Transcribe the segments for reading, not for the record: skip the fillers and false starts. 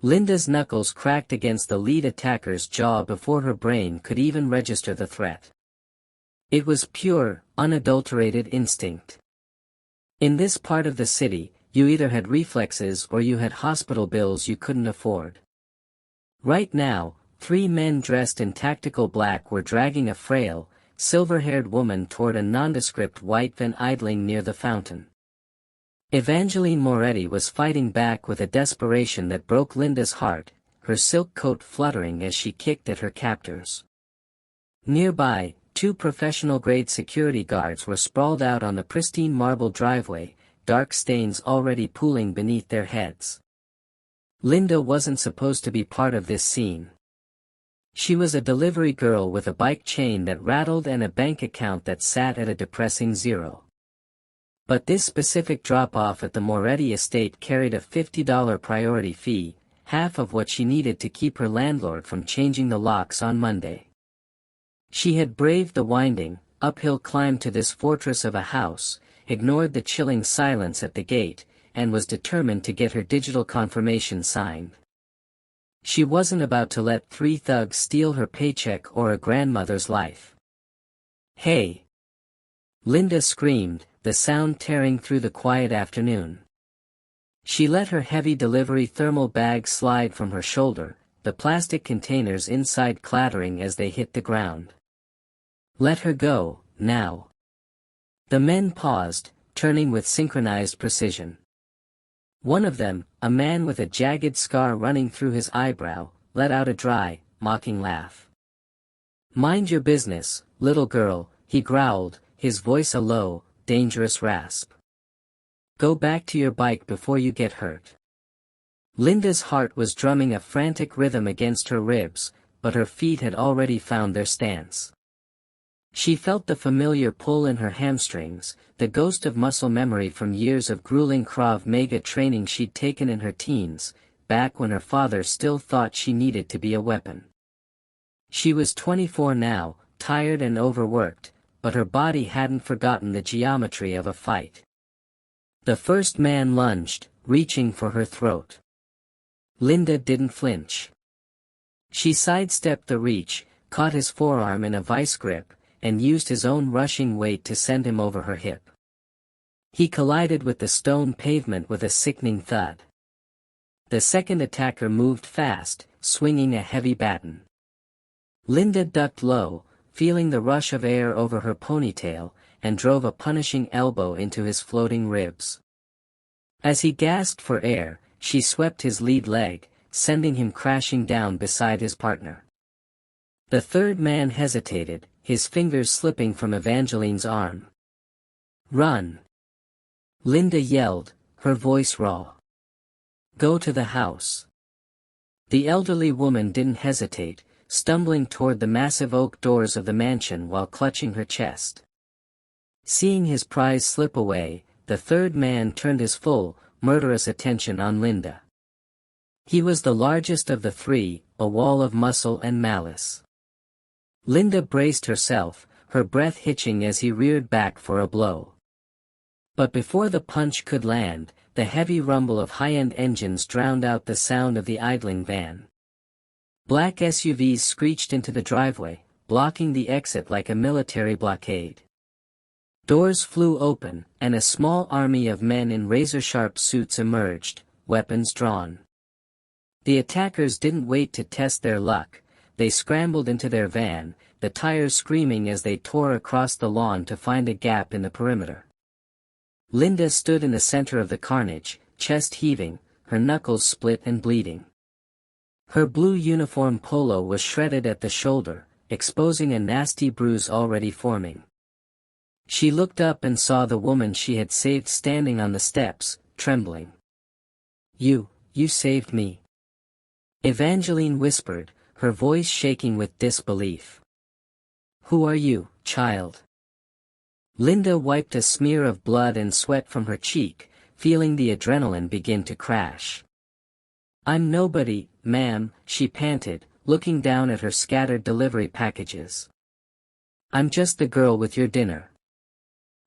Linda's knuckles cracked against the lead attacker's jaw before her brain could even register the threat. It was pure, unadulterated instinct. In this part of the city, you either had reflexes or you had hospital bills you couldn't afford. Right now, 3 men dressed in tactical black were dragging a frail, silver-haired woman toward a nondescript white van idling near the fountain. Evangeline Moretti was fighting back with a desperation that broke Linda's heart, her silk coat fluttering as she kicked at her captors. Nearby, 2 professional-grade security guards were sprawled out on the pristine marble driveway, dark stains already pooling beneath their heads. Linda wasn't supposed to be part of this scene. She was a delivery girl with a bike chain that rattled and a bank account that sat at a depressing 0. But this specific drop-off at the Moretti estate carried a $50 priority fee, half of what she needed to keep her landlord from changing the locks on Monday. She had braved the winding, uphill climb to this fortress of a house, ignored the chilling silence at the gate, and was determined to get her digital confirmation signed. She wasn't about to let 3 thugs steal her paycheck or a grandmother's life. "Hey!" Linda screamed, the sound tearing through the quiet afternoon. She let her heavy delivery thermal bag slide from her shoulder, the plastic containers inside clattering as they hit the ground. "Let her go, now." The men paused, turning with synchronized precision. One of them, a man with a jagged scar running through his eyebrow, let out a dry, mocking laugh. "Mind your business, little girl," he growled, his voice a low, dangerous rasp. "Go back to your bike before you get hurt." Linda's heart was drumming a frantic rhythm against her ribs, but her feet had already found their stance. She felt the familiar pull in her hamstrings, the ghost of muscle memory from years of grueling Krav Maga training she'd taken in her teens, back when her father still thought she needed to be a weapon. She was 24 now, tired and overworked, but her body hadn't forgotten the geometry of a fight. The first man lunged, reaching for her throat. Linda didn't flinch. She sidestepped the reach, caught his forearm in a vice grip, and used his own rushing weight to send him over her hip. He collided with the stone pavement with a sickening thud. The second attacker moved fast, swinging a heavy baton. Linda ducked low, feeling the rush of air over her ponytail, and drove a punishing elbow into his floating ribs. As he gasped for air, she swept his lead leg, sending him crashing down beside his partner. The third man hesitated, his fingers slipping from Evangeline's arm. "Run!" Linda yelled, her voice raw. "Go to the house." The elderly woman didn't hesitate, stumbling toward the massive oak doors of the mansion while clutching her chest. Seeing his prize slip away, the third man turned his full, murderous attention on Linda. He was the largest of the 3, a wall of muscle and malice. Linda braced herself, her breath hitching as he reared back for a blow. But before the punch could land, the heavy rumble of high-end engines drowned out the sound of the idling van. Black SUVs screeched into the driveway, blocking the exit like a military blockade. Doors flew open, and a small army of men in razor-sharp suits emerged, weapons drawn. The attackers didn't wait to test their luck. They scrambled into their van, the tires screaming as they tore across the lawn to find a gap in the perimeter. Linda stood in the center of the carnage, chest heaving, her knuckles split and bleeding. Her blue uniform polo was shredded at the shoulder, exposing a nasty bruise already forming. She looked up and saw the woman she had saved standing on the steps, trembling. You saved me," Evangeline whispered, her voice shaking with disbelief. "Who are you, child?" Linda wiped a smear of blood and sweat from her cheek, feeling the adrenaline begin to crash. "I'm nobody, ma'am," she panted, looking down at her scattered delivery packages. "I'm just the girl with your dinner."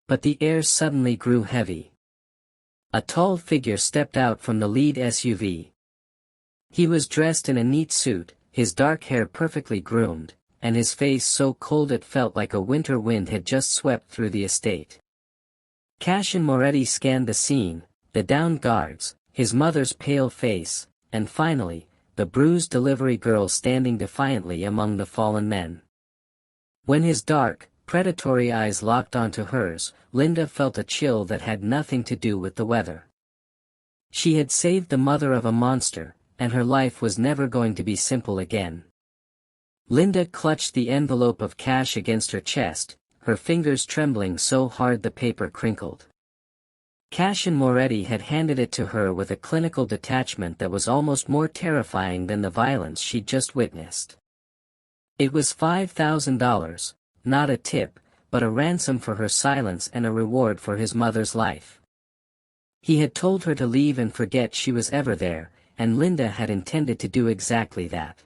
But the air suddenly grew heavy. A tall figure stepped out from the lead SUV. He was dressed in a neat suit, his dark hair perfectly groomed, and his face so cold it felt like a winter wind had just swept through the estate. Cash and Moretti scanned the scene, the downed guards, his mother's pale face, and finally, the bruised delivery girl standing defiantly among the fallen men. When his dark, predatory eyes locked onto hers, Linda felt a chill that had nothing to do with the weather. She had saved the mother of a monster, and her life was never going to be simple again. Linda clutched the envelope of cash against her chest, her fingers trembling so hard the paper crinkled. Cash and Moretti had handed it to her with a clinical detachment that was almost more terrifying than the violence she'd just witnessed. It was $5,000, not a tip, but a ransom for her silence and a reward for his mother's life. He had told her to leave and forget she was ever there, and Linda had intended to do exactly that.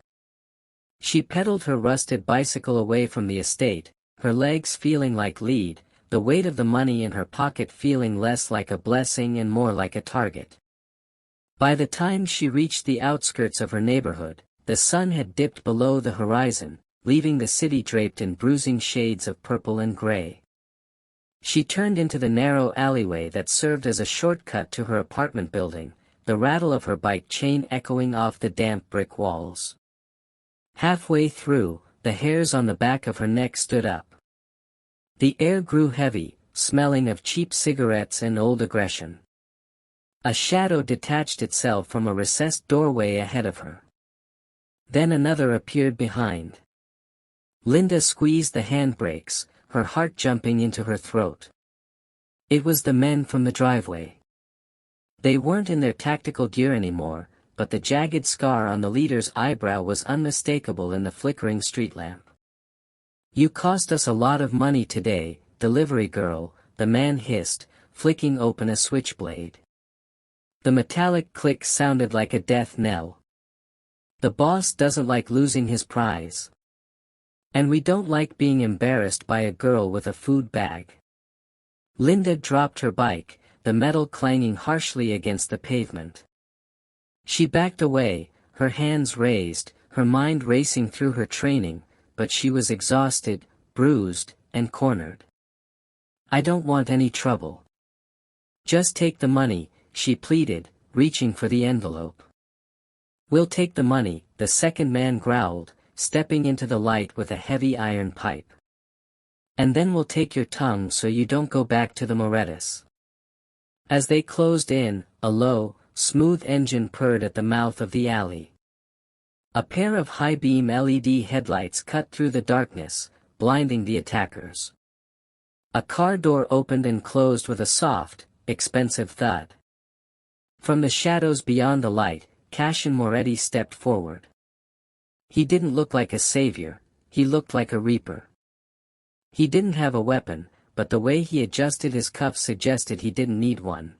She pedaled her rusted bicycle away from the estate, her legs feeling like lead, the weight of the money in her pocket feeling less like a blessing and more like a target. By the time she reached the outskirts of her neighborhood, the sun had dipped below the horizon, leaving the city draped in bruising shades of purple and gray. She turned into the narrow alleyway that served as a shortcut to her apartment building, the rattle of her bike chain echoing off the damp brick walls. Halfway through, the hairs on the back of her neck stood up. The air grew heavy, smelling of cheap cigarettes and old aggression. A shadow detached itself from a recessed doorway ahead of her. Then another appeared behind. Linda squeezed the handbrakes, her heart jumping into her throat. It was the men from the driveway. They weren't in their tactical gear anymore, but the jagged scar on the leader's eyebrow was unmistakable in the flickering street lamp. "You cost us a lot of money today, delivery girl," the man hissed, flicking open a switchblade. The metallic click sounded like a death knell. "The boss doesn't like losing his prize. And we don't like being embarrassed by a girl with a food bag." Linda dropped her bike, the metal clanging harshly against the pavement. She backed away, her hands raised, her mind racing through her training, but she was exhausted, bruised, and cornered. "I don't want any trouble. Just take the money," she pleaded, reaching for the envelope. "We'll take the money," the second man growled, stepping into the light with a heavy iron pipe. "And then we'll take your tongue so you don't go back to the Morettis." As they closed in, a low, smooth engine purred at the mouth of the alley. A pair of high-beam LED headlights cut through the darkness, blinding the attackers. A car door opened and closed with a soft, expensive thud. From the shadows beyond the light, Cash and Moretti stepped forward. He didn't look like a savior, he looked like a reaper. He didn't have a weapon, but the way he adjusted his cuffs suggested he didn't need one.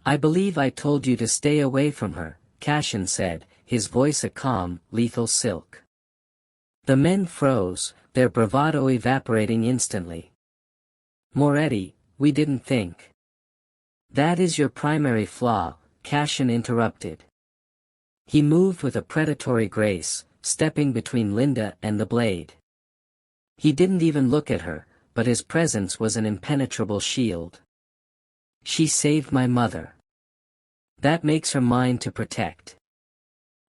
"I believe I told you to stay away from her," Cashin said, his voice a calm, lethal silk. The men froze, their bravado evaporating instantly. "Moretti, we didn't think." "That is your primary flaw," Cashin interrupted. He moved with a predatory grace, stepping between Linda and the blade. He didn't even look at her, but his presence was an impenetrable shield. "She saved my mother. That makes her mine to protect.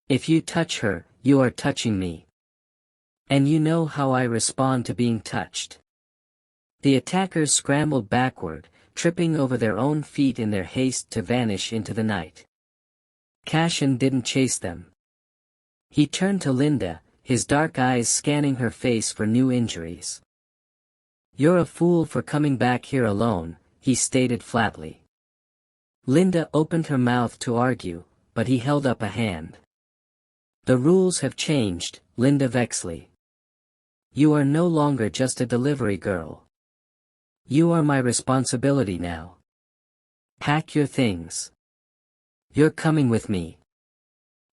If you touch her, you are touching me. And you know how I respond to being touched." The attackers scrambled backward, tripping over their own feet in their haste to vanish into the night. Cashin didn't chase them. He turned to Linda, his dark eyes scanning her face for new injuries. "You're a fool for coming back here alone," he stated flatly. Linda opened her mouth to argue, but he held up a hand. "The rules have changed, Linda Vexley. You are no longer just a delivery girl. You are my responsibility now. Pack your things. You're coming with me."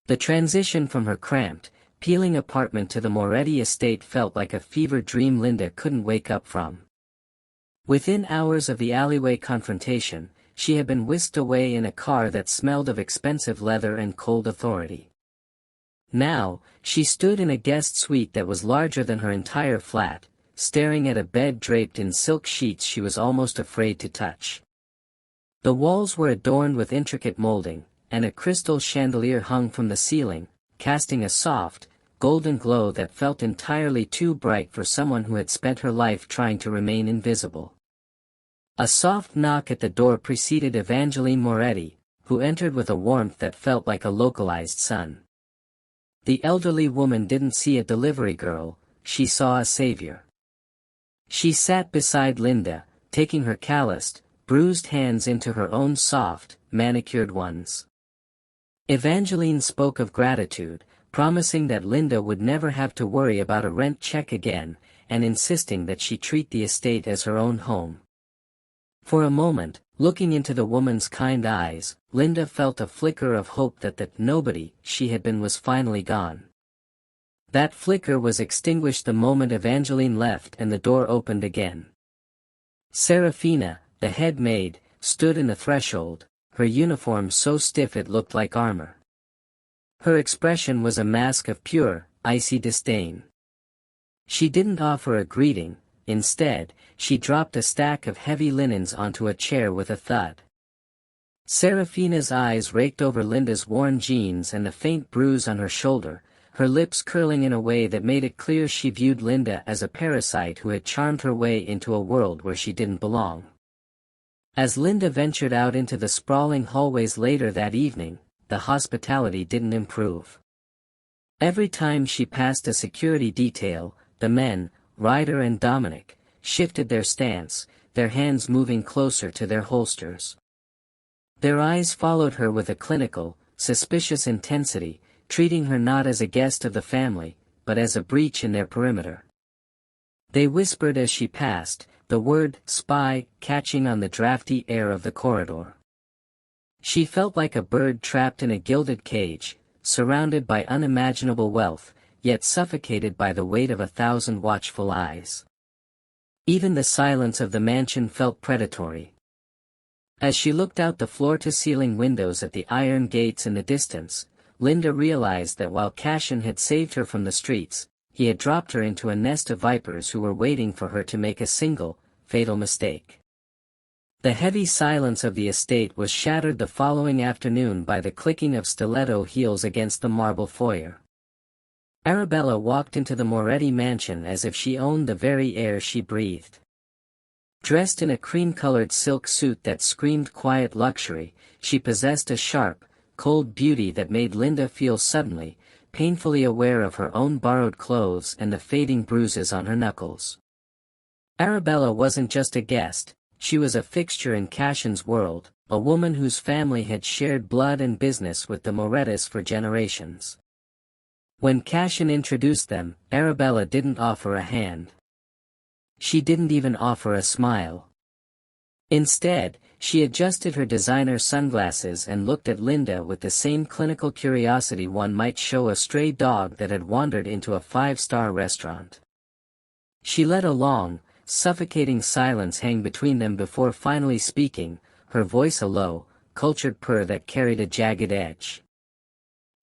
The transition from her cramped, peeling apartment to the Moretti estate felt like a fever dream Linda couldn't wake up from. Within hours of the alleyway confrontation, she had been whisked away in a car that smelled of expensive leather and cold authority. Now, she stood in a guest suite that was larger than her entire flat, staring at a bed draped in silk sheets she was almost afraid to touch. The walls were adorned with intricate molding, and a crystal chandelier hung from the ceiling, casting a soft, golden glow that felt entirely too bright for someone who had spent her life trying to remain invisible. A soft knock at the door preceded Evangeline Moretti, who entered with a warmth that felt like a localized sun. The elderly woman didn't see a delivery girl, she saw a savior. She sat beside Linda, taking her calloused, bruised hands into her own soft, manicured ones. Evangeline spoke of gratitude, promising that Linda would never have to worry about a rent check again, and insisting that she treat the estate as her own home. For a moment, looking into the woman's kind eyes, Linda felt a flicker of hope that nobody she had been was finally gone. That flicker was extinguished the moment Evangeline left and the door opened again. Serafina, the head maid, stood in the threshold, her uniform so stiff it looked like armor. Her expression was a mask of pure, icy disdain. She didn't offer a greeting, instead, she dropped a stack of heavy linens onto a chair with a thud. Serafina's eyes raked over Linda's worn jeans and the faint bruise on her shoulder, her lips curling in a way that made it clear she viewed Linda as a parasite who had charmed her way into a world where she didn't belong. As Linda ventured out into the sprawling hallways later that evening, the hospitality didn't improve. Every time she passed a security detail, the men, Ryder and Dominic, shifted their stance, their hands moving closer to their holsters. Their eyes followed her with a clinical, suspicious intensity, treating her not as a guest of the family, but as a breach in their perimeter. They whispered as she passed, the word spy catching on the drafty air of the corridor. She felt like a bird trapped in a gilded cage, surrounded by unimaginable wealth, yet suffocated by the weight of 1,000 watchful eyes. Even the silence of the mansion felt predatory. As she looked out the floor-to-ceiling windows at the iron gates in the distance, Linda realized that while Cashin had saved her from the streets, he had dropped her into a nest of vipers who were waiting for her to make a single, fatal mistake. The heavy silence of the estate was shattered the following afternoon by the clicking of stiletto heels against the marble foyer. Arabella walked into the Moretti mansion as if she owned the very air she breathed. Dressed in a cream-colored silk suit that screamed quiet luxury, she possessed a sharp, cold beauty that made Linda feel suddenly, painfully aware of her own borrowed clothes and the fading bruises on her knuckles. Arabella wasn't just a guest, she was a fixture in Cashin's world, a woman whose family had shared blood and business with the Morettis for generations. When Cashin introduced them, Arabella didn't offer a hand. She didn't even offer a smile. Instead, she adjusted her designer sunglasses and looked at Linda with the same clinical curiosity one might show a stray dog that had wandered into a five-star restaurant. She let a long, suffocating silence hang between them before finally speaking, her voice a low, cultured purr that carried a jagged edge.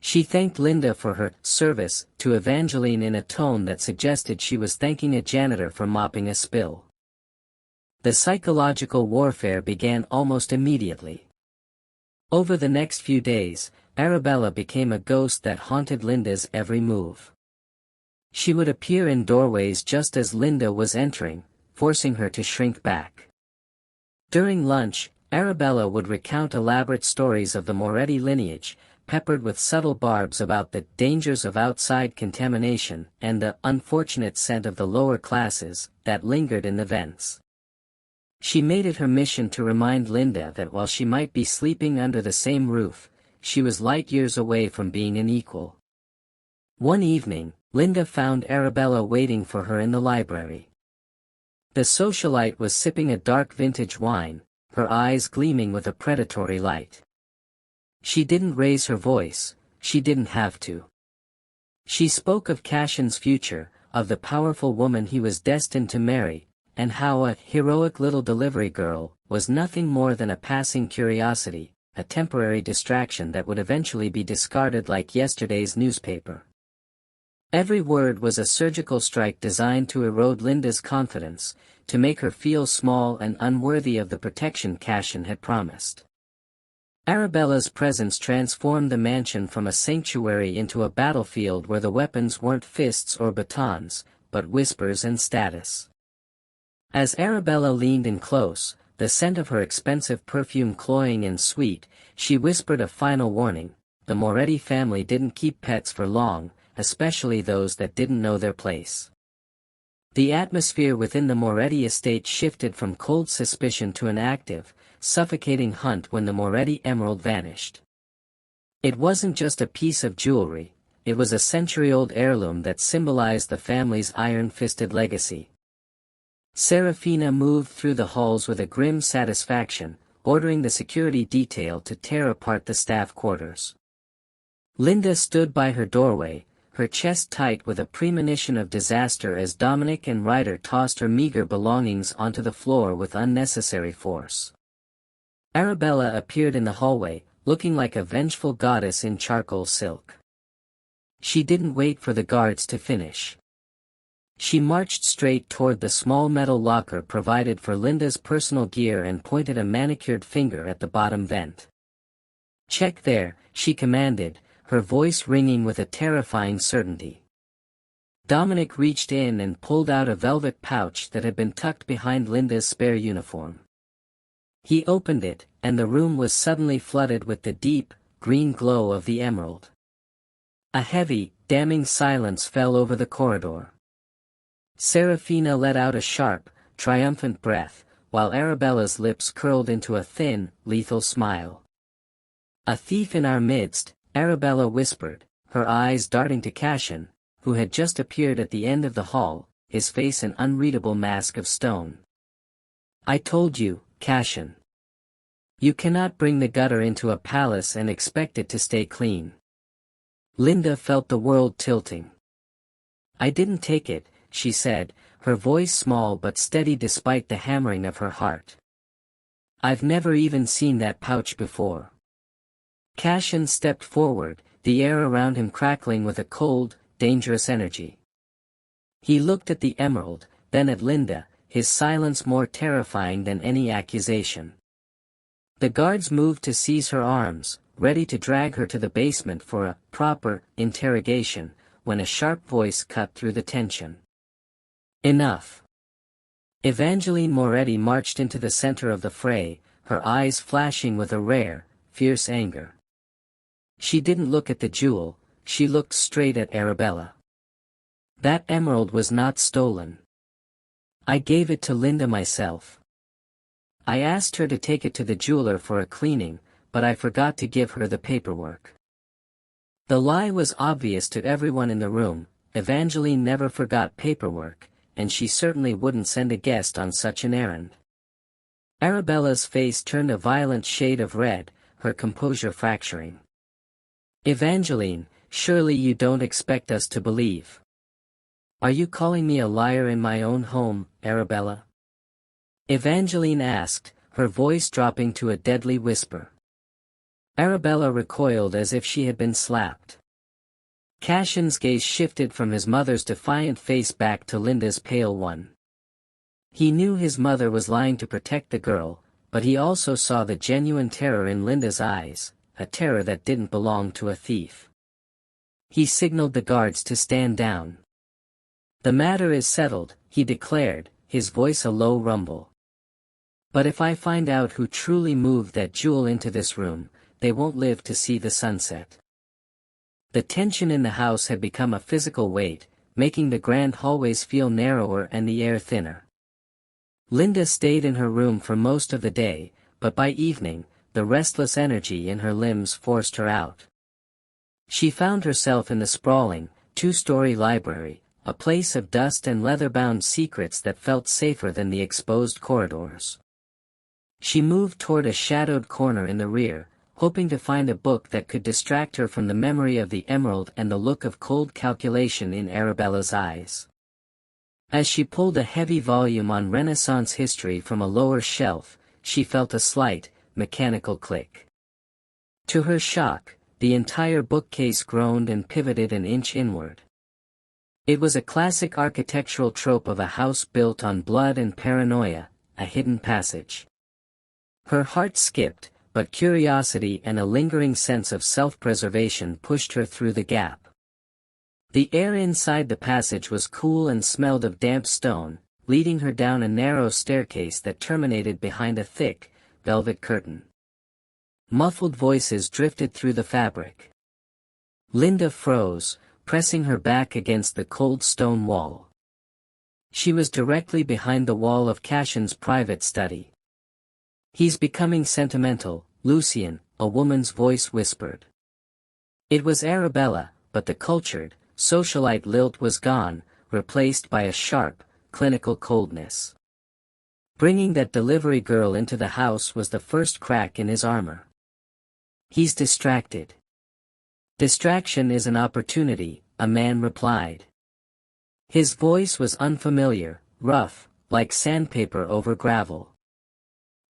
She thanked Linda for her service to Evangeline in a tone that suggested she was thanking a janitor for mopping a spill. The psychological warfare began almost immediately. Over the next few days, Arabella became a ghost that haunted Linda's every move. She would appear in doorways just as Linda was entering, forcing her to shrink back. During lunch, Arabella would recount elaborate stories of the Moretti lineage, peppered with subtle barbs about the dangers of outside contamination and the unfortunate scent of the lower classes that lingered in the vents. She made it her mission to remind Linda that while she might be sleeping under the same roof, she was light years away from being an equal. One evening, Linda found Arabella waiting for her in the library. The socialite was sipping a dark vintage wine, her eyes gleaming with a predatory light. She didn't raise her voice, she didn't have to. She spoke of Cashin's future, of the powerful woman he was destined to marry, and how a heroic little delivery girl was nothing more than a passing curiosity, a temporary distraction that would eventually be discarded like yesterday's newspaper. Every word was a surgical strike designed to erode Linda's confidence, to make her feel small and unworthy of the protection Cassian had promised. Arabella's presence transformed the mansion from a sanctuary into a battlefield where the weapons weren't fists or batons, but whispers and status. As Arabella leaned in close, the scent of her expensive perfume cloying and sweet, she whispered a final warning: the Moretti family didn't keep pets for long, especially those that didn't know their place. The atmosphere within the Moretti estate shifted from cold suspicion to an active, suffocating hunt when the Moretti emerald vanished. It wasn't just a piece of jewelry, it was a century-old heirloom that symbolized the family's iron-fisted legacy. Serafina moved through the halls with a grim satisfaction, ordering the security detail to tear apart the staff quarters. Linda stood by her doorway, her chest tight with a premonition of disaster as Dominic and Ryder tossed her meager belongings onto the floor with unnecessary force. Arabella appeared in the hallway, looking like a vengeful goddess in charcoal silk. She didn't wait for the guards to finish. She marched straight toward the small metal locker provided for Linda's personal gear and pointed a manicured finger at the bottom vent. "Check there," she commanded, her voice ringing with a terrifying certainty. Dominic reached in and pulled out a velvet pouch that had been tucked behind Linda's spare uniform. He opened it, and the room was suddenly flooded with the deep, green glow of the emerald. A heavy, damning silence fell over the corridor. Serafina let out a sharp, triumphant breath, while Arabella's lips curled into a thin, lethal smile. "A thief in our midst," Arabella whispered, her eyes darting to Cassian, who had just appeared at the end of the hall, his face an unreadable mask of stone. "I told you, Cassian. You cannot bring the gutter into a palace and expect it to stay clean." Linda felt the world tilting. "I didn't take it," she said, her voice small but steady despite the hammering of her heart. "I've never even seen that pouch before." Cassian stepped forward, the air around him crackling with a cold, dangerous energy. He looked at the emerald, then at Linda, his silence more terrifying than any accusation. The guards moved to seize her arms, ready to drag her to the basement for a proper interrogation, when a sharp voice cut through the tension. "Enough." Evangeline Moretti marched into the center of the fray, her eyes flashing with a rare, fierce anger. She didn't look at the jewel, she looked straight at Arabella. "That emerald was not stolen. I gave it to Linda myself. I asked her to take it to the jeweler for a cleaning, but I forgot to give her the paperwork." The lie was obvious to everyone in the room. Evangeline never forgot paperwork, and she certainly wouldn't send a guest on such an errand. Arabella's face turned a violent shade of red, her composure fracturing. "Evangeline, surely you don't expect us to believe. Are you calling me a liar in my own home, Arabella?" Evangeline asked, her voice dropping to a deadly whisper. Arabella recoiled as if she had been slapped. Cassian's gaze shifted from his mother's defiant face back to Linda's pale one. He knew his mother was lying to protect the girl, but he also saw the genuine terror in Linda's eyes, a terror that didn't belong to a thief. He signaled the guards to stand down. "The matter is settled," he declared, his voice a low rumble. "But if I find out who truly moved that jewel into this room, they won't live to see the sunset." The tension in the house had become a physical weight, making the grand hallways feel narrower and the air thinner. Linda stayed in her room for most of the day, but by evening, the restless energy in her limbs forced her out. She found herself in the sprawling, two-story library, a place of dust and leather-bound secrets that felt safer than the exposed corridors. She moved toward a shadowed corner in the rear, hoping to find a book that could distract her from the memory of the emerald and the look of cold calculation in Arabella's eyes. As she pulled a heavy volume on Renaissance history from a lower shelf, she felt a slight, mechanical click. To her shock, the entire bookcase groaned and pivoted an inch inward. It was a classic architectural trope of a house built on blood and paranoia, a hidden passage. Her heart skipped, but curiosity and a lingering sense of self-preservation pushed her through the gap. The air inside the passage was cool and smelled of damp stone, leading her down a narrow staircase that terminated behind a thick, velvet curtain. Muffled voices drifted through the fabric. Linda froze, pressing her back against the cold stone wall. She was directly behind the wall of Cashin's private study. "He's becoming sentimental, Lucian," a woman's voice whispered. It was Arabella, but the cultured, socialite lilt was gone, replaced by a sharp, clinical coldness. Bringing that delivery girl into the house was the first crack in his armor. "He's distracted." "Distraction is an opportunity," a man replied. His voice was unfamiliar, rough, like sandpaper over gravel.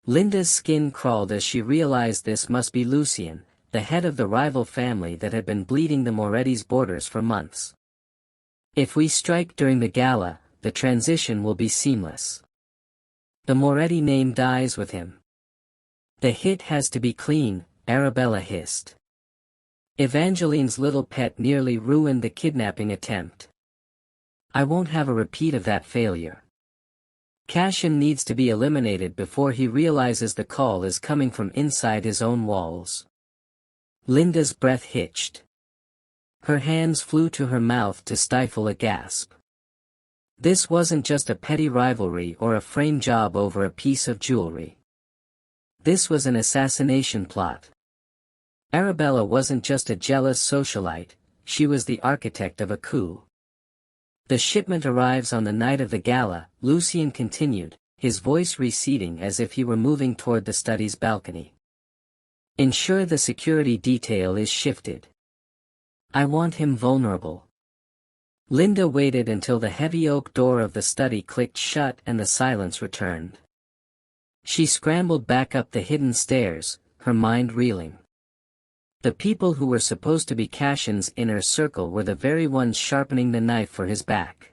Linda's skin crawled as she realized this must be Lucian, the head of the rival family that had been bleeding the Moretti's borders for months. "If we strike during the gala, the transition will be seamless. The Moretti name dies with him." "The hit has to be clean," Arabella hissed. "Evangeline's little pet nearly ruined the kidnapping attempt. I won't have a repeat of that failure. Cashin needs to be eliminated before he realizes the call is coming from inside his own walls." Linda's breath hitched. Her hands flew to her mouth to stifle a gasp. This wasn't just a petty rivalry or a frame job over a piece of jewelry. This was an assassination plot. Arabella wasn't just a jealous socialite, she was the architect of a coup. "The shipment arrives on the night of the gala," Lucian continued, his voice receding as if he were moving toward the study's balcony. "Ensure the security detail is shifted. I want him vulnerable." Linda waited until the heavy oak door of the study clicked shut and the silence returned. She scrambled back up the hidden stairs, her mind reeling. The people who were supposed to be Cashin's inner circle were the very ones sharpening the knife for his back.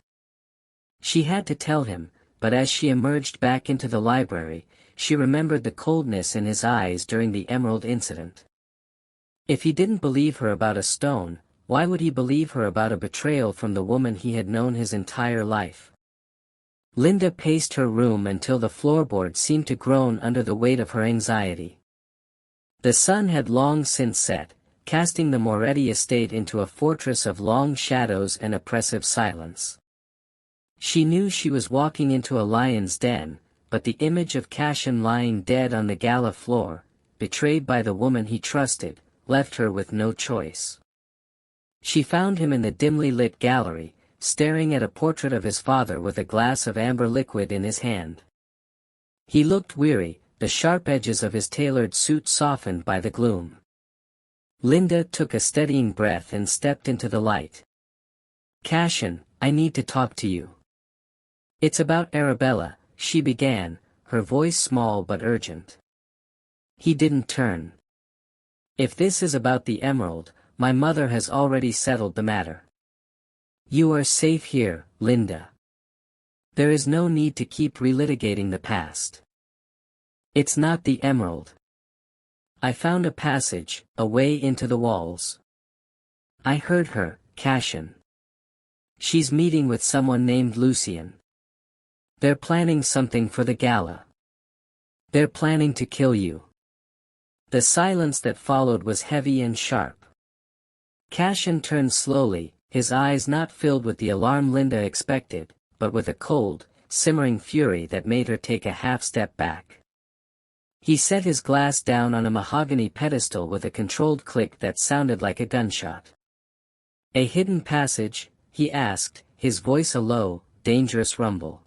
She had to tell him, but as she emerged back into the library, she remembered the coldness in his eyes during the Emerald incident. If he didn't believe her about a stone, why would he believe her about a betrayal from the woman he had known his entire life? Linda paced her room until the floorboard seemed to groan under the weight of her anxiety. The sun had long since set, casting the Moretti estate into a fortress of long shadows and oppressive silence. She knew she was walking into a lion's den, but the image of Cashin lying dead on the gala floor, betrayed by the woman he trusted, left her with no choice. She found him in the dimly lit gallery, staring at a portrait of his father with a glass of amber liquid in his hand. He looked weary, the sharp edges of his tailored suit softened by the gloom. Linda took a steadying breath and stepped into the light. "Cashin, I need to talk to you." "It's about Arabella," she began, her voice small but urgent. He didn't turn. "If this is about the emerald, my mother has already settled the matter. You are safe here, Linda. There is no need to keep relitigating the past. It's not the emerald. I found a passage, a way into the walls. I heard her, Cashin. She's meeting with someone named Lucian. They're planning something for the gala. They're planning to kill you." The silence that followed was heavy and sharp. Cashin turned slowly, his eyes not filled with the alarm Linda expected, but with a cold, simmering fury that made her take a half-step back. He set his glass down on a mahogany pedestal with a controlled click that sounded like a gunshot. "A hidden passage?" he asked, his voice a low, dangerous rumble.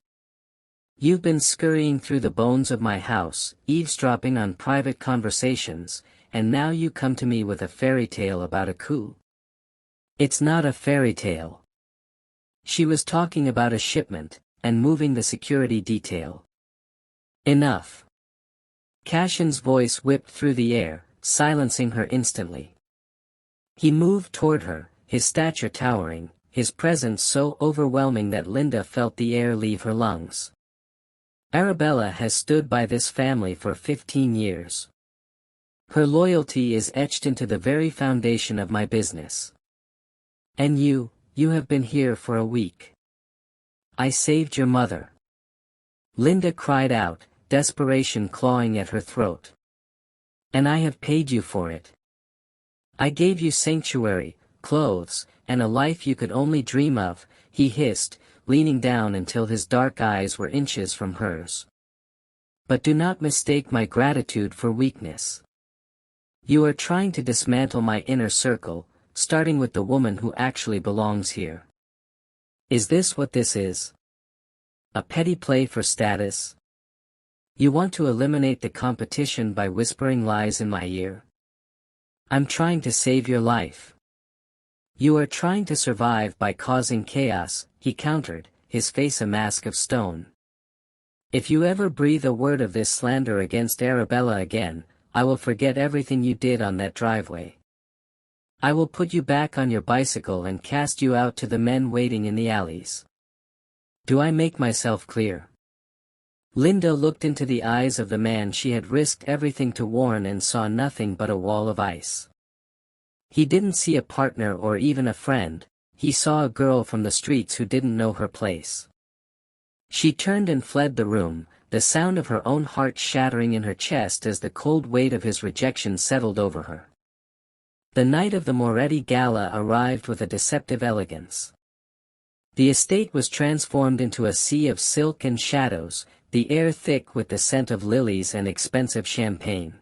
"You've been scurrying through the bones of my house, eavesdropping on private conversations, and now you come to me with a fairy tale about a coup." "It's not a fairy tale." She was talking about a shipment, and moving the security detail. "Enough." Cashin's voice whipped through the air, silencing her instantly. He moved toward her, his stature towering, his presence so overwhelming that Linda felt the air leave her lungs. Arabella has stood by this family for 15 years. Her loyalty is etched into the very foundation of my business. And you have been here for a week. I saved your mother. Linda cried out, desperation clawing at her throat. And I have paid you for it. I gave you sanctuary, clothes, and a life you could only dream of, he hissed, leaning down until his dark eyes were inches from hers. But do not mistake my gratitude for weakness. You are trying to dismantle my inner circle, starting with the woman who actually belongs here. Is this what this is? A petty play for status? You want to eliminate the competition by whispering lies in my ear? I'm trying to save your life. You are trying to survive by causing chaos, he countered, his face a mask of stone. If you ever breathe a word of this slander against Arabella again, I will forget everything you did on that driveway. I will put you back on your bicycle and cast you out to the men waiting in the alleys. Do I make myself clear? Linda looked into the eyes of the man she had risked everything to warn and saw nothing but a wall of ice. He didn't see a partner or even a friend, he saw a girl from the streets who didn't know her place. She turned and fled the room, the sound of her own heart shattering in her chest as the cold weight of his rejection settled over her. The night of the Moretti gala arrived with a deceptive elegance. The estate was transformed into a sea of silk and shadows, the air thick with the scent of lilies and expensive champagne.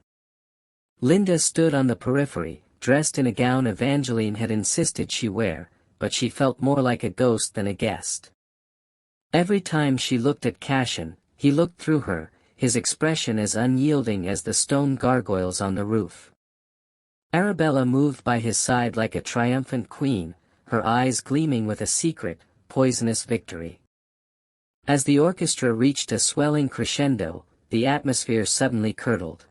Linda stood on the periphery, dressed in a gown Evangeline had insisted she wear, but she felt more like a ghost than a guest. Every time she looked at Cashin, he looked through her, his expression as unyielding as the stone gargoyles on the roof. Arabella moved by his side like a triumphant queen, her eyes gleaming with a secret, poisonous victory. As the orchestra reached a swelling crescendo, the atmosphere suddenly curdled.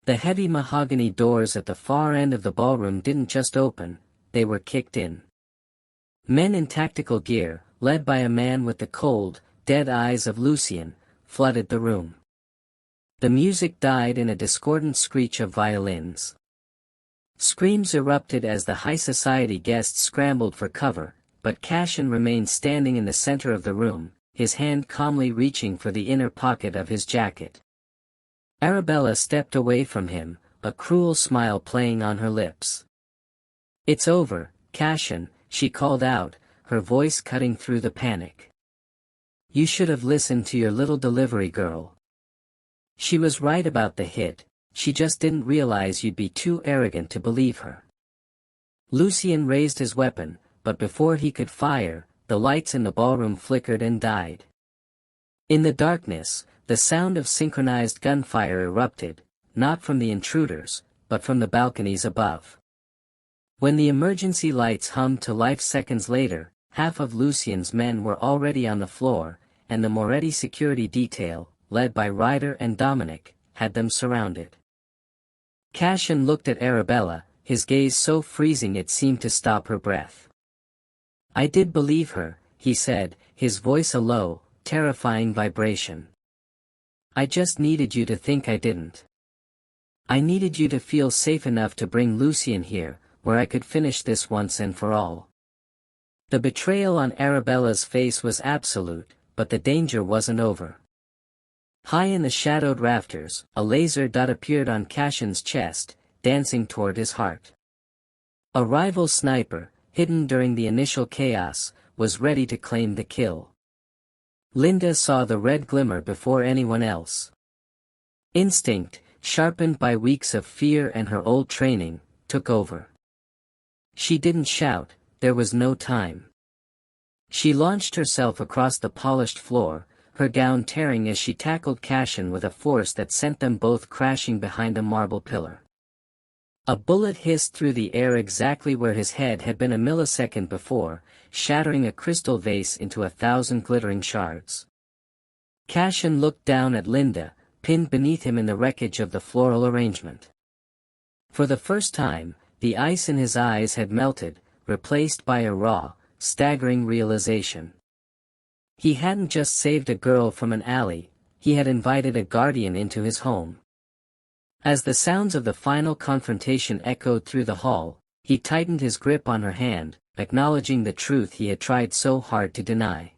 The heavy mahogany doors at the far end of the ballroom didn't just open, they were kicked in. Men in tactical gear, led by a man with the cold, dead eyes of Lucien, flooded the room. The music died in a discordant screech of violins. Screams erupted as the high society guests scrambled for cover, but Cashin remained standing in the center of the room, his hand calmly reaching for the inner pocket of his jacket. Arabella stepped away from him, a cruel smile playing on her lips. It's over, Cashin, she called out, her voice cutting through the panic. You should have listened to your little delivery girl. She was right about the hit, she just didn't realize you'd be too arrogant to believe her. Lucien raised his weapon, but before he could fire, the lights in the ballroom flickered and died. In the darkness, the sound of synchronized gunfire erupted, not from the intruders, but from the balconies above. When the emergency lights hummed to life seconds later, half of Lucien's men were already on the floor, and the Moretti security detail, led by Ryder and Dominic, had them surrounded. Cashin looked at Arabella, his gaze so freezing it seemed to stop her breath. I did believe her, he said, his voice a low, terrifying vibration. I just needed you to think I didn't. I needed you to feel safe enough to bring Lucien here, where I could finish this once and for all. The betrayal on Arabella's face was absolute, but the danger wasn't over. High in the shadowed rafters, a laser dot appeared on Cashin's chest, dancing toward his heart. A rival sniper, hidden during the initial chaos, was ready to claim the kill. Linda saw the red glimmer before anyone else. Instinct, sharpened by weeks of fear and her old training, took over. She didn't shout, there was no time. She launched herself across the polished floor, her gown tearing as she tackled Cashin with a force that sent them both crashing behind a marble pillar. A bullet hissed through the air exactly where his head had been a millisecond before, shattering a crystal vase into 1,000 glittering shards. Cashin looked down at Linda, pinned beneath him in the wreckage of the floral arrangement. For the first time, the ice in his eyes had melted, replaced by a raw, staggering realization. He hadn't just saved a girl from an alley, he had invited a guardian into his home. As the sounds of the final confrontation echoed through the hall, he tightened his grip on her hand, acknowledging the truth he had tried so hard to deny.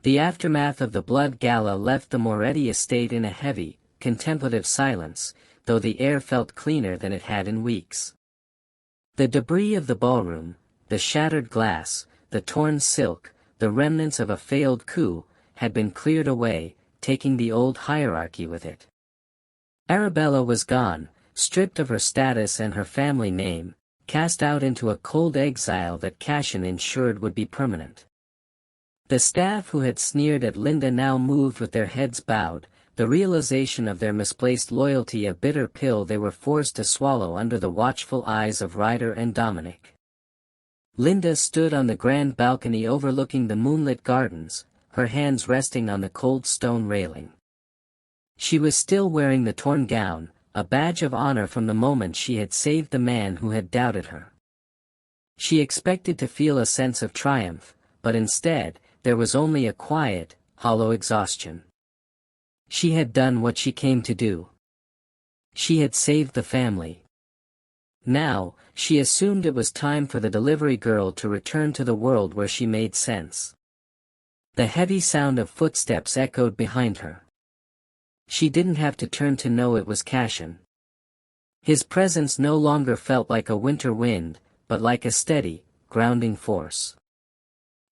The aftermath of the blood gala left the Moretti estate in a heavy, contemplative silence, though the air felt cleaner than it had in weeks. The debris of the ballroom, the shattered glass, the torn silk, the remnants of a failed coup, had been cleared away, taking the old hierarchy with it. Arabella was gone, stripped of her status and her family name, cast out into a cold exile that Cashin ensured would be permanent. The staff who had sneered at Linda now moved with their heads bowed, the realization of their misplaced loyalty a bitter pill they were forced to swallow under the watchful eyes of Ryder and Dominic. Linda stood on the grand balcony overlooking the moonlit gardens, her hands resting on the cold stone railing. She was still wearing the torn gown, a badge of honor from the moment she had saved the man who had doubted her. She expected to feel a sense of triumph, but instead, there was only a quiet, hollow exhaustion. She had done what she came to do. She had saved the family. Now, she assumed it was time for the delivery girl to return to the world where she made sense. The heavy sound of footsteps echoed behind her. She didn't have to turn to know it was Cashin. His presence no longer felt like a winter wind, but like a steady, grounding force.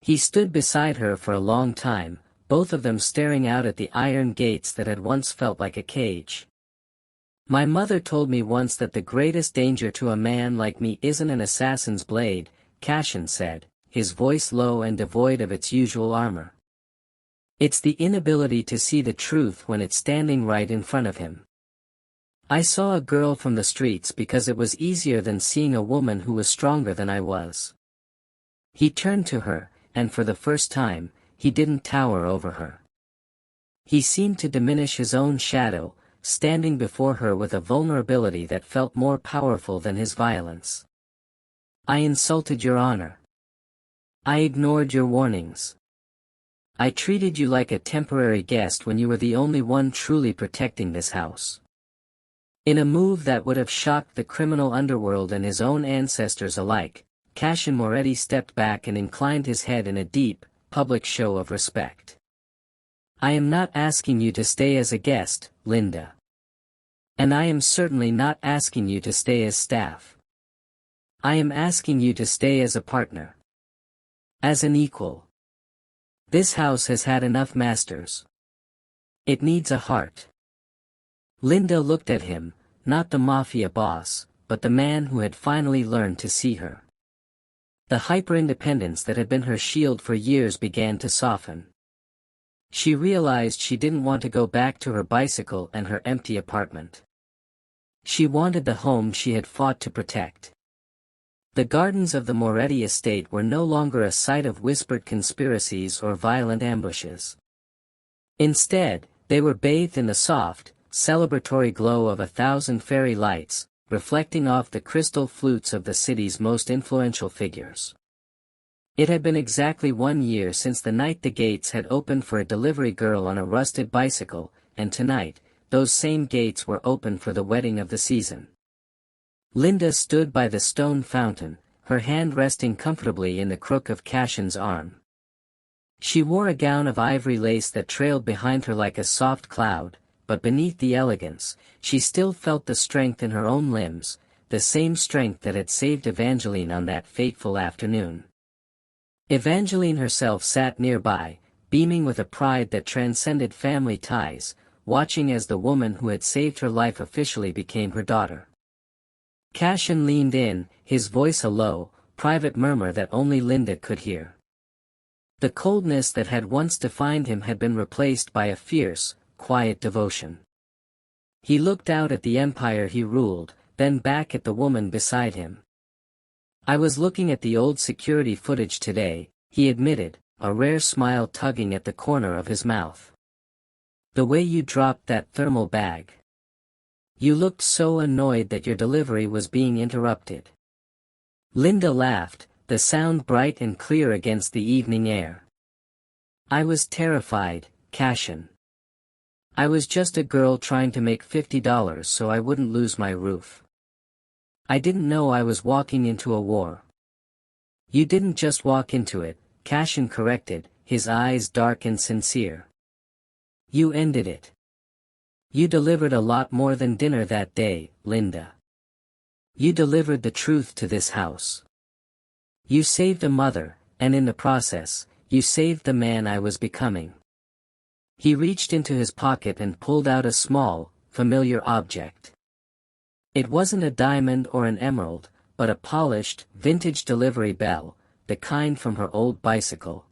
He stood beside her for a long time, both of them staring out at the iron gates that had once felt like a cage. My mother told me once that the greatest danger to a man like me isn't an assassin's blade, Cashin said, his voice low and devoid of its usual armor. It's the inability to see the truth when it's standing right in front of him. I saw a girl from the streets because it was easier than seeing a woman who was stronger than I was. He turned to her, and for the first time, he didn't tower over her. He seemed to diminish his own shadow, standing before her with a vulnerability that felt more powerful than his violence. I insulted your honor. I ignored your warnings. I treated you like a temporary guest when you were the only one truly protecting this house. In a move that would have shocked the criminal underworld and his own ancestors alike, Cashin Moretti stepped back and inclined his head in a deep, public show of respect. I am not asking you to stay as a guest, Linda. And I am certainly not asking you to stay as staff. I am asking you to stay as a partner. As an equal. This house has had enough masters. It needs a heart. Linda looked at him, not the Mafia boss, but the man who had finally learned to see her. The hyper-independence that had been her shield for years began to soften. She realized she didn't want to go back to her bicycle and her empty apartment. She wanted the home she had fought to protect. The gardens of the Moretti estate were no longer a site of whispered conspiracies or violent ambushes. Instead, they were bathed in the soft, celebratory glow of 1,000 fairy lights, reflecting off the crystal flutes of the city's most influential figures. It had been exactly 1 year since the night the gates had opened for a delivery girl on a rusted bicycle, and tonight, those same gates were open for the wedding of the season. Linda stood by the stone fountain, her hand resting comfortably in the crook of Cashin's arm. She wore a gown of ivory lace that trailed behind her like a soft cloud, but beneath the elegance, she still felt the strength in her own limbs, the same strength that had saved Evangeline on that fateful afternoon. Evangeline herself sat nearby, beaming with a pride that transcended family ties, watching as the woman who had saved her life officially became her daughter. Cashin leaned in, his voice a low, private murmur that only Linda could hear. The coldness that had once defined him had been replaced by a fierce, quiet devotion. He looked out at the empire he ruled, then back at the woman beside him. I was looking at the old security footage today, he admitted, a rare smile tugging at the corner of his mouth. The way you dropped that thermal bag. You looked so annoyed that your delivery was being interrupted. Linda laughed, the sound bright and clear against the evening air. I was terrified, Cashin. I was just a girl trying to make $50 so I wouldn't lose my roof. I didn't know I was walking into a war. You didn't just walk into it, Cashin corrected, his eyes dark and sincere. You ended it. You delivered a lot more than dinner that day, Linda. You delivered the truth to this house. You saved a mother, and in the process, you saved the man I was becoming. He reached into his pocket and pulled out a small, familiar object. It wasn't a diamond or an emerald, but a polished, vintage delivery bell, the kind from her old bicycle.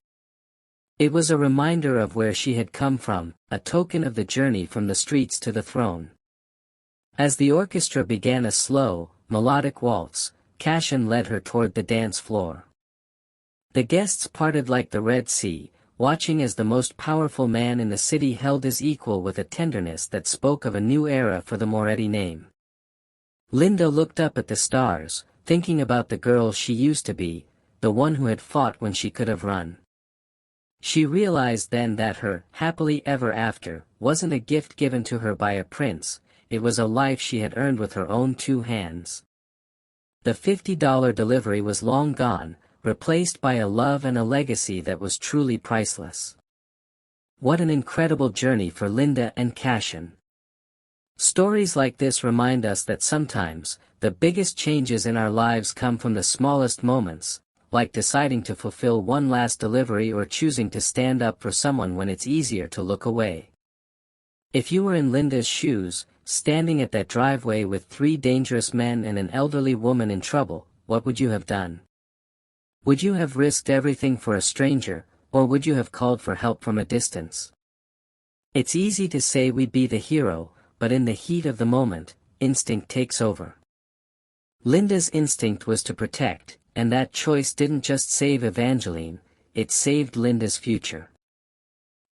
It was a reminder of where she had come from, a token of the journey from the streets to the throne. As the orchestra began a slow, melodic waltz, Cashin led her toward the dance floor. The guests parted like the Red Sea, watching as the most powerful man in the city held his equal with a tenderness that spoke of a new era for the Moretti name. Linda looked up at the stars, thinking about the girl she used to be, the one who had fought when she could have run. She realized then that her happily ever after wasn't a gift given to her by a prince, it was a life she had earned with her own 2 hands. The $50 delivery was long gone, replaced by a love and a legacy that was truly priceless. What an incredible journey for Linda and Cashin. Stories like this remind us that sometimes, the biggest changes in our lives come from the smallest moments, like deciding to fulfill one last delivery or choosing to stand up for someone when it's easier to look away. If you were in Linda's shoes, standing at that driveway with 3 dangerous men and an elderly woman in trouble, what would you have done? Would you have risked everything for a stranger, or would you have called for help from a distance? It's easy to say we'd be the hero, but in the heat of the moment, instinct takes over. Linda's instinct was to protect, and that choice didn't just save Evangeline, it saved Linda's future.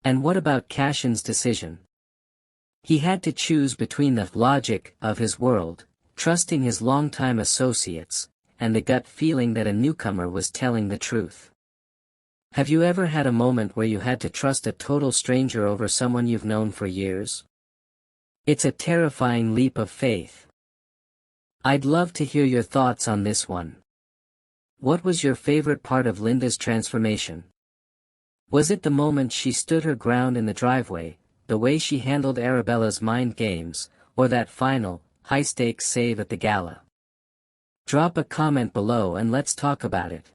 And what about Cashin's decision? He had to choose between the logic of his world, trusting his longtime associates, and the gut feeling that a newcomer was telling the truth. Have you ever had a moment where you had to trust a total stranger over someone you've known for years? It's a terrifying leap of faith. I'd love to hear your thoughts on this one. What was your favorite part of Linda's transformation? Was it the moment she stood her ground in the driveway, the way she handled Arabella's mind games, or that final, high-stakes save at the gala? Drop a comment below and let's talk about it.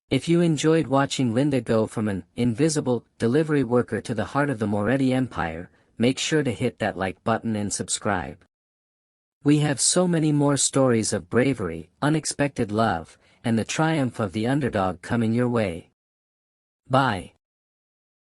If you enjoyed watching Linda go from an invisible delivery worker to the heart of the Moretti Empire, make sure to hit that like button and subscribe. We have so many more stories of bravery, unexpected love, and the triumph of the underdog coming your way. Bye.